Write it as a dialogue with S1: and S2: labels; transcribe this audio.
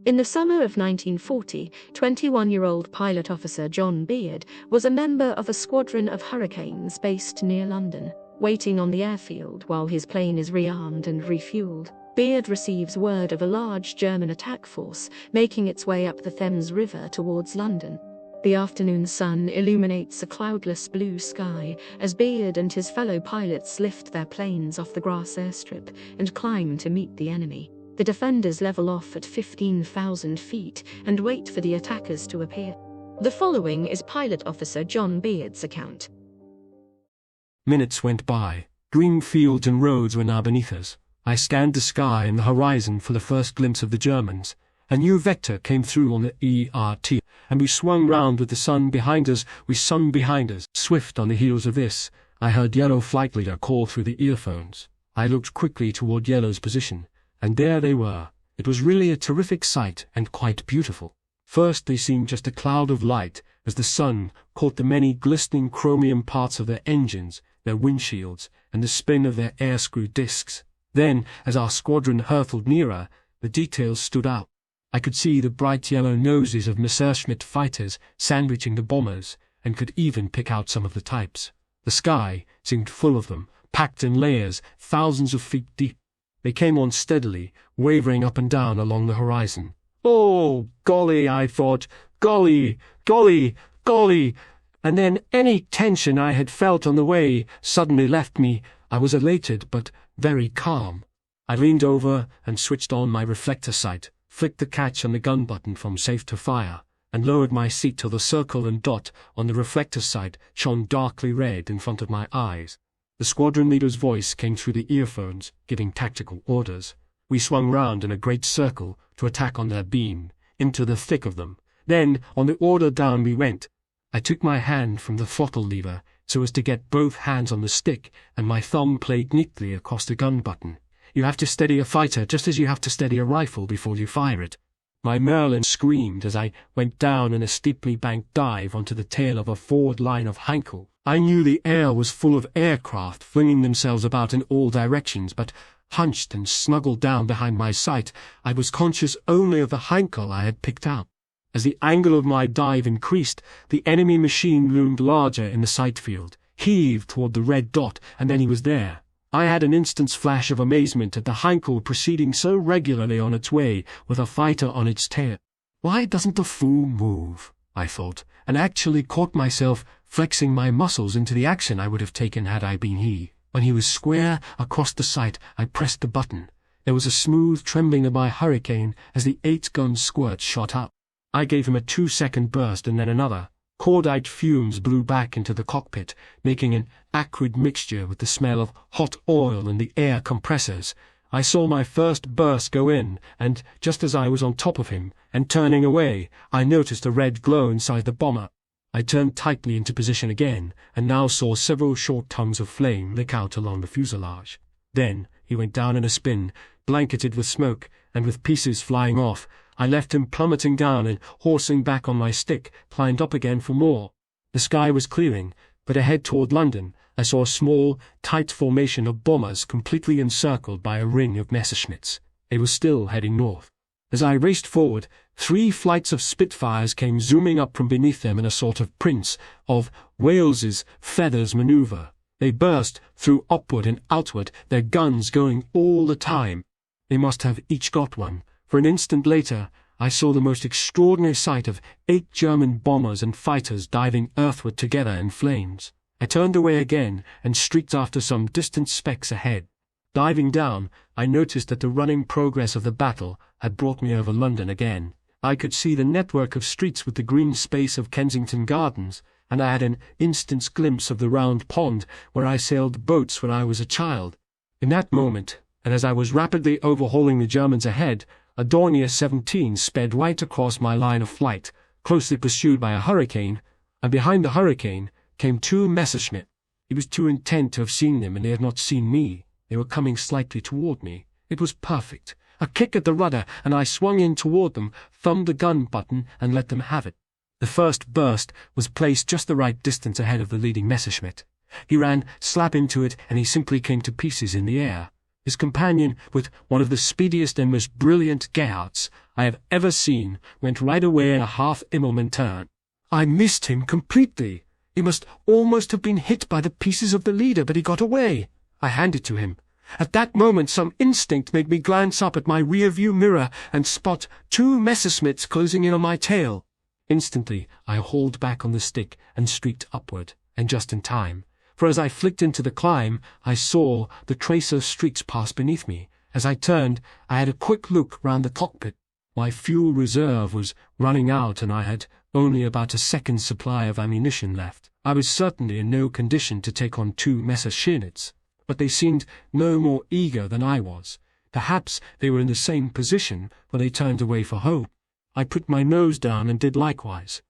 S1: In the summer of 1940, 21-year-old pilot officer John Beard was a member of a squadron of Hurricanes based near London. Waiting on the airfield while his plane is rearmed and refueled, Beard receives word of a large German attack force making its way up the Thames River towards London. The afternoon sun illuminates a cloudless blue sky as Beard and his fellow pilots lift their planes off the grass airstrip and climb to meet the enemy. The defenders level off at 15,000 feet and wait for the attackers to appear. The following is Pilot Officer John Beard's account.
S2: Minutes went by. Green fields and roads were now beneath us. I scanned the sky and the horizon for the first glimpse of the Germans. A new vector came through on the ERT, and we swung round with the sun behind us. We swung behind us. Swift on the heels of this, I heard Yellow flight leader call through the earphones. I looked quickly toward Yellow's position, and there they were. It was really a terrific sight and quite beautiful. First they seemed just a cloud of light as the sun caught the many glistening chromium parts of their engines, their windshields, and the spin of their air-screw discs. Then, as our squadron hurtled nearer, the details stood out. I could see the bright yellow noses of Messerschmitt fighters sandwiching the bombers, and could even pick out some of the types. The sky seemed full of them, packed in layers, thousands of feet deep. They came on steadily, wavering up and down along the horizon. Oh, golly, I thought. Golly, golly, golly. And then any tension I had felt on the way suddenly left me. I was elated, but very calm. I leaned over and switched on my reflector sight, flicked the catch on the gun button from safe to fire, and lowered my seat till the circle and dot on the reflector sight shone darkly red in front of my eyes. The squadron leader's voice came through the earphones, giving tactical orders. We swung round in a great circle to attack on their beam, into the thick of them. Then, on the order down we went. I took my hand from the throttle lever so as to get both hands on the stick, and my thumb played neatly across the gun button. You have to steady a fighter just as you have to steady a rifle before you fire it. My Merlin screamed as I went down in a steeply banked dive onto the tail of a forward line of Heinkel. I knew the air was full of aircraft flinging themselves about in all directions, but hunched and snuggled down behind my sight, I was conscious only of the Heinkel I had picked out. As the angle of my dive increased, the enemy machine loomed larger in the sight field, heaved toward the red dot, and then he was there. I had an instant's flash of amazement at the Heinkel proceeding so regularly on its way with a fighter on its tail. Why doesn't the fool move? I thought, and actually caught myself flexing my muscles into the action I would have taken had I been he. When he was square across the sight, I pressed the button. There was a smooth trembling of my Hurricane as the 8-gun squirt shot up. I gave him a 2-second burst and then another. Cordite fumes blew back into the cockpit, making an acrid mixture with the smell of hot oil in the air compressors. I saw my first burst go in, and just as I was on top of him and turning away, I noticed a red glow inside the bomber. I turned tightly into position again, and now saw several short tongues of flame lick out along the fuselage. Then he went down in a spin, blanketed with smoke, and with pieces flying off. I left him plummeting down and, horsing back on my stick, climbed up again for more. The sky was clearing, but ahead toward London, I saw a small, tight formation of bombers completely encircled by a ring of Messerschmitts. They were still heading north. As I raced forward, 3 flights of Spitfires came zooming up from beneath them in a sort of Prince of Wales's feathers maneuver. They burst through upward and outward, their guns going all the time. They must have each got one, for an instant later I saw the most extraordinary sight of 8 German bombers and fighters diving earthward together in flames. I turned away again and streaked after some distant specks ahead. Diving down, I noticed that the running progress of the battle had brought me over London again. I could see the network of streets with the green space of Kensington Gardens, and I had an instant's glimpse of the round pond where I sailed boats when I was a child. In that moment, and as I was rapidly overhauling the Germans ahead, a Dornier 17 sped right across my line of flight, closely pursued by a Hurricane, and behind the Hurricane came 2 Messerschmitt. He was too intent to have seen them, and they had not seen me. They were coming slightly toward me. It was perfect. A kick at the rudder, and I swung in toward them, thumbed the gun button, and let them have it. The first burst was placed just the right distance ahead of the leading Messerschmitt. He ran slap into it, and he simply came to pieces in the air. His companion, with one of the speediest and most brilliant gayouts I have ever seen, went right away in a half-Immelman turn. I missed him completely. He must almost have been hit by the pieces of the leader, but he got away. I handed to him. At that moment some instinct made me glance up at my rear-view mirror and spot 2 Messerschmitts closing in on my tail. Instantly I hauled back on the stick and streaked upward, and just in time, for as I flicked into the climb, I saw the tracer streaks pass beneath me. As I turned, I had a quick look round the cockpit. My fuel reserve was running out and I had only about a second's supply of ammunition left. I was certainly in no condition to take on 2 Messerschmitts, but they seemed no more eager than I was. Perhaps they were in the same position, for they turned away for home. I put my nose down and did likewise.